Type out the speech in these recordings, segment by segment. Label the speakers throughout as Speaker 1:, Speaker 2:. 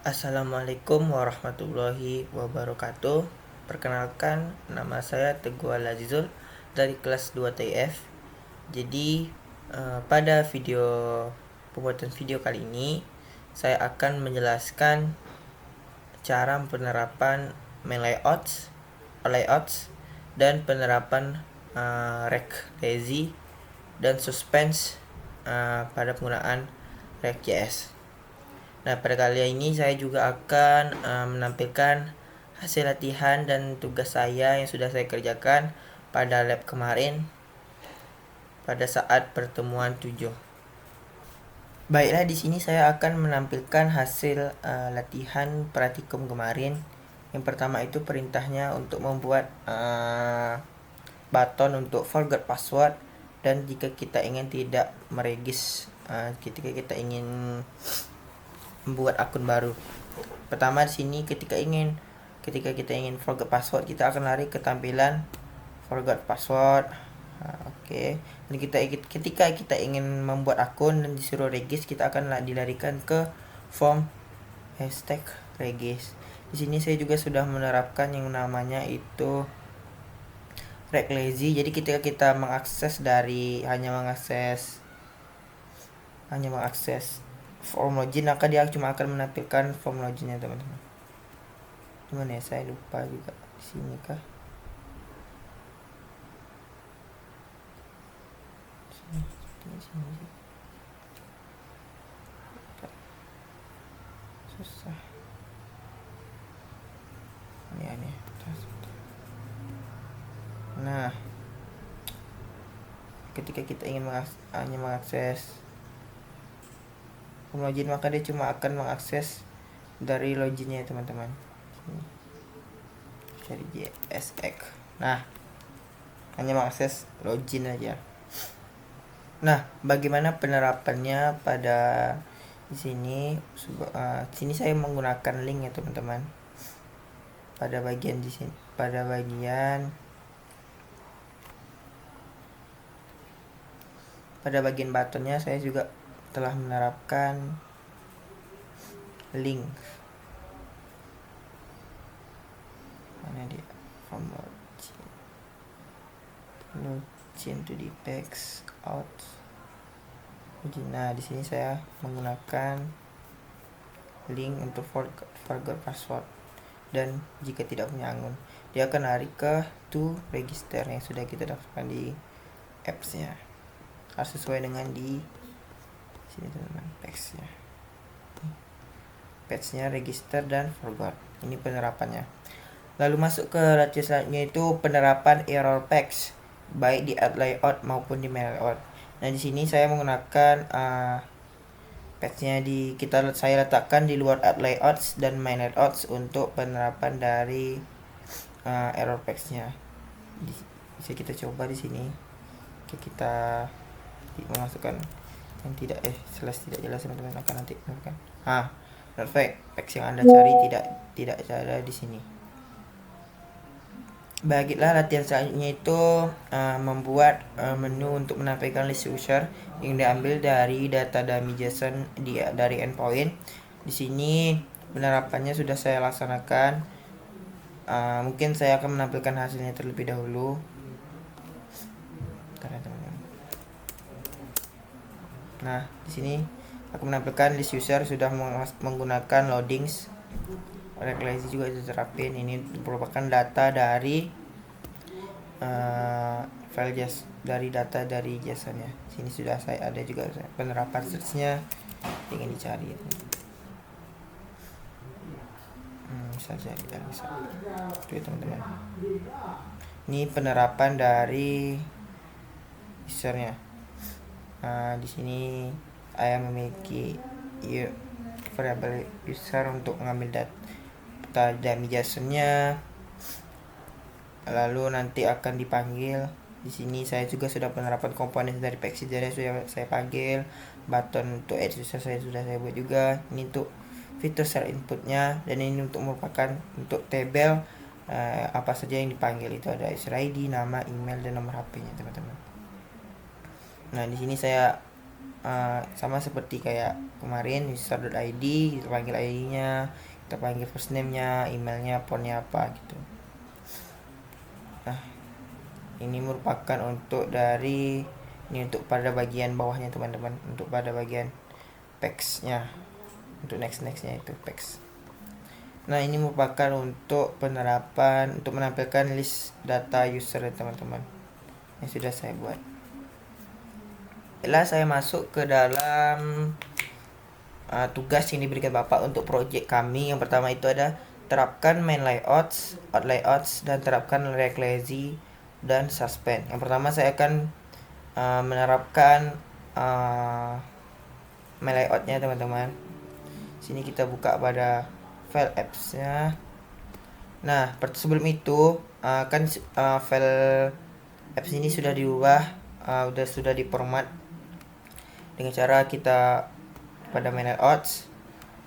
Speaker 1: Assalamualaikum warahmatullahi wabarakatuh. Perkenalkan, nama saya Teguh Al-Azizul dari kelas 2 TIF. Jadi pada pembuatan video kali ini saya akan menjelaskan cara penerapan main layouts dan penerapan rect lazy dan suspense pada penggunaan React.js. Nah, pada kali ini saya juga akan menampilkan hasil latihan dan tugas saya yang sudah saya kerjakan pada lab kemarin pada saat pertemuan 7. Baiklah, di sini saya akan menampilkan hasil latihan praktikum kemarin. Yang pertama itu perintahnya untuk membuat button untuk forgot password, dan jika kita ingin tidak ketika kita ingin membuat akun baru. Pertama di sini ketika kita ingin forgot password, kita akan lari ke tampilan forgot password. Dan ketika kita ingin membuat akun dan disuruh regis, kita akan dilarikan ke form #regis. Di sini saya juga sudah menerapkan yang namanya itu rect lazy. Jadi ketika kita hanya mengakses form login, maka dia cuma akan menampilkan form loginnya, teman-teman. Gimana ya, saya lupa juga di sini kah? Sini. Susah. Ya nih. Nah, ketika kita ingin hanya mengakses form login, maka dia cuma akan mengakses dari loginnya, teman-teman. Cari JSX. Nah, hanya mengakses login aja. Nah, bagaimana penerapannya pada di sini? Sini saya menggunakan link ya, teman-teman. Pada bagian buttonnya saya juga telah menerapkan link. Mana dia? From login to the text out. Nah, di sini saya menggunakan link untuk forgot password, dan jika tidak punya akun, dia akan lari ke to register yang sudah kita daftarkan di apps-nya. Harus sesuai dengan di sini, teman-teman, patch-nya register dan forgot. Ini penerapannya. Lalu masuk ke latihan selanjutnya, itu penerapan error patch baik di add layout maupun di main layout. Nah, di sini saya menggunakan patch-nya saya letakkan di luar add layouts dan main layouts untuk penerapan dari error patch-nya. Bisa kita coba di sini. Kita memasukkan yang tidak jelas, teman-teman, akan nanti kan. Perfect. Patch yang Anda cari tidak ada di sini. Baiklah, latihan selanjutnya itu membuat menu untuk menampilkan list user yang diambil dari data dummy JSON dari endpoint. Di sini penerapannya sudah saya laksanakan. Mungkin saya akan menampilkan hasilnya terlebih dahulu. Nah, di sini aku menampilkan list user sudah menggunakan loadings. Rect lazy juga diterapin. Ini merupakan data dari file dari data dari JSON-nya. Sini sudah saya ada juga penerapan search-nya ingin dicari. Saja bisa. Oke, teman-teman. Ini penerapan dari usernya. Di sini saya memiliki variable user untuk mengambil data dummy JSON-nya, lalu nanti akan dipanggil. Di sini saya juga sudah penerapan komponen dari Paxi, jadi sudah saya panggil. Button untuk add user saya sudah saya buat juga. Ini untuk fitur share inputnya, dan ini untuk merupakan untuk tabel apa saja yang dipanggil. Itu ada user ID, nama, email, dan nomor HP-nya, teman-teman. Nah, di sini saya sama seperti kayak kemarin, user.id, kita panggil ID-nya, kita panggil first name-nya, emailnya, phone-nya apa gitu. Nah, ini merupakan untuk untuk pada bagian bawahnya teman-teman, untuk pada bagian packs-nya, untuk nextnya itu packs. Nah, ini merupakan untuk penerapan untuk menampilkan list data user ya teman-teman, yang sudah saya buat. Setelah saya masuk ke dalam tugas yang diberikan Bapak untuk project kami, yang pertama itu ada terapkan main layouts, out layouts, dan terapkan React Lazy dan suspend. Yang pertama saya akan menerapkan main layoutnya teman-teman. Sini kita buka pada file apps-nya. Nah, sebelum itu kan file apps ini sudah diubah, sudah diformat dengan cara kita pada main layouts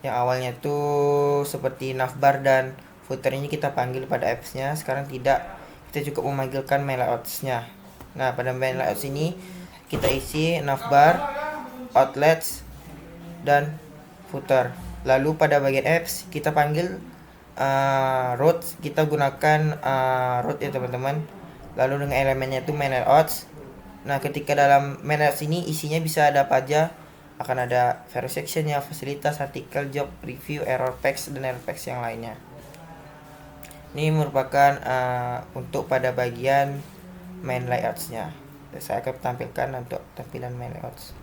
Speaker 1: yang awalnya tuh seperti navbar dan footer ini kita panggil pada apps-nya. Sekarang tidak, kita cukup memanggilkan main layouts-nya. Nah, pada main layouts ini kita isi navbar, outlets, dan footer. Lalu pada bagian apps kita panggil routes, kita gunakan route ya teman-teman. Lalu dengan elemennya itu main layouts. Nah, ketika dalam main layouts ini isinya bisa ada apa aja, akan ada various sectionnya, fasilitas, artikel, job, review, error packs, dan error packs yang lainnya. Ini merupakan untuk pada bagian main layouts-nya. Saya akan tampilkan untuk tampilan main layouts.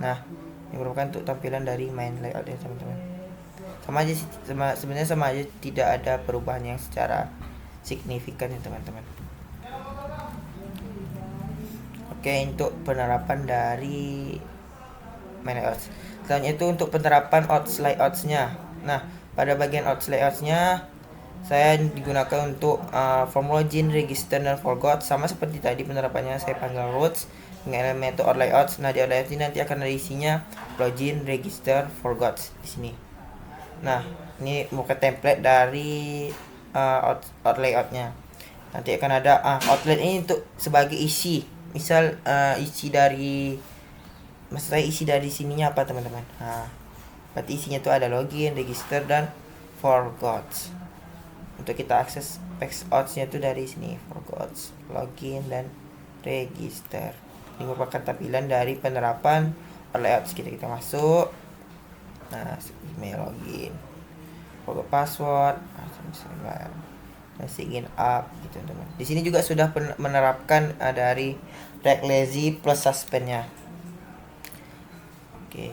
Speaker 1: Nah, ini merupakan untuk tampilan dari main layout ya teman-teman. Sebenarnya sama aja, tidak ada perubahan yang secara signifikan ya teman-teman. Oke, untuk penerapan dari main layouts. Selanjutnya itu untuk penerapan outs layouts-nya. Nah, pada bagian outs layouts-nya saya digunakan untuk form login, register, dan forgot. Sama seperti tadi penerapannya, saya panggil routes dengan elemen itu out layouts. Nah, di out layouts ini nanti akan ada isinya login, register, forgot di sini. Nah, ini bukan template dari out layout-nya. Nanti akan ada outlet ini untuk sebagai isi. Misal maksud saya isi dari sininya apa teman-teman? Berarti isinya itu ada login, register, dan forgot. Untuk kita akses packs outs-nya itu dari sini, forgot, login, dan register. Ini merupakan tampilan dari penerapan layouts. Kita masuk. Nah, email login, forgot password, dan sign up gitu teman. Di sini juga sudah menerapkan dari React Lazy plus suspend-nya. Oke.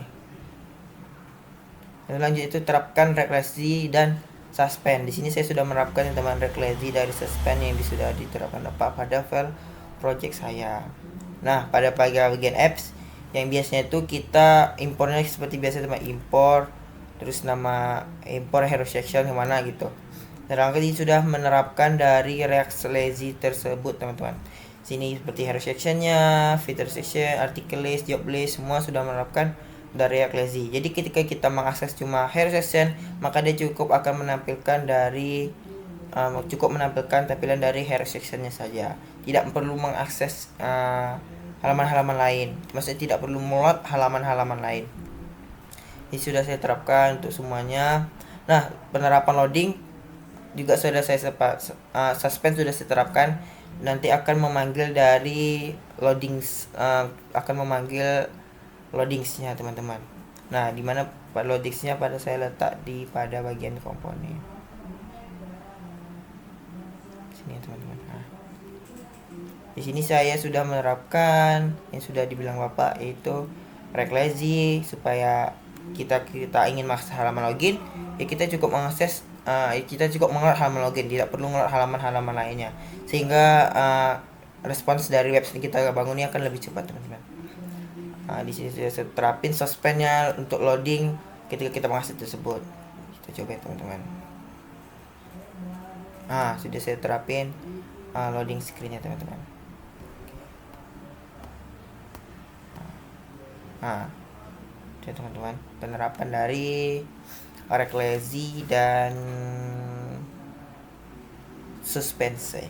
Speaker 1: Dan lanjut itu terapkan React Lazy dan suspend. Di sini saya sudah menerapkan teman React Lazy dari suspend yang sudah diterapkan pada file project saya. Nah, pada bagian apps yang biasanya itu kita impornya seperti biasa teman, import terus nama import hero section yang mana gitu. Dan kali sudah menerapkan dari React Lazy tersebut teman-teman. Sini seperti hero sectionnya, feature section, article list, job list, semua sudah menerapkan dari React Lazy. Jadi ketika kita mengakses cuma hero section, maka dia cukup akan menampilkan tampilan dari hero sectionnya saja. Tidak perlu mengakses halaman-halaman lain. Maksudnya tidak perlu muat halaman-halaman lain. Ini sudah saya terapkan untuk semuanya. Nah, penerapan loading juga sudah saya suspend sudah saya terapkan. Nanti akan memanggil dari loadingsnya teman-teman. Nah, dimana loadingsnya pada saya letak pada bagian komponen sini ya teman-teman. Nah, di sini saya sudah menerapkan yang sudah dibilang Bapak, yaitu React Lazy. Supaya kita ingin mengakses halaman login, ya kita cukup mengakses mengelola halaman login, tidak perlu mengelola halaman-halaman lainnya, sehingga respons dari website kita bangun ini akan lebih cepat teman-teman. Di sini saya terapin suspendnya untuk loading ketika kita mengakses tersebut. Kita coba ya teman-teman. Sudah saya terapin loading screen-nya teman-teman. Oke teman-teman, penerapan dari React Lazy dan suspense.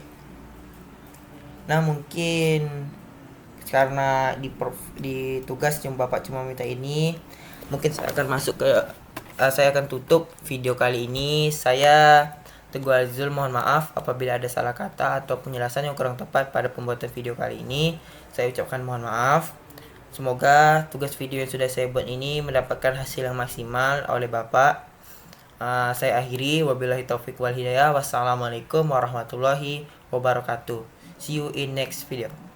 Speaker 1: Nah, mungkin karena di tugas yang Bapak cuma minta ini, mungkin saya akan masuk ke saya akan tutup video kali ini. Saya Teguh Azul mohon maaf apabila ada salah kata atau penjelasan yang kurang tepat pada pembuatan video kali ini. Saya ucapkan mohon maaf. Semoga tugas video yang sudah saya buat ini mendapatkan hasil yang maksimal oleh Bapak. Saya akhiri, wabillahi taufik wal hidayah. Wassalamualaikum warahmatullahi wabarakatuh. See you in next video.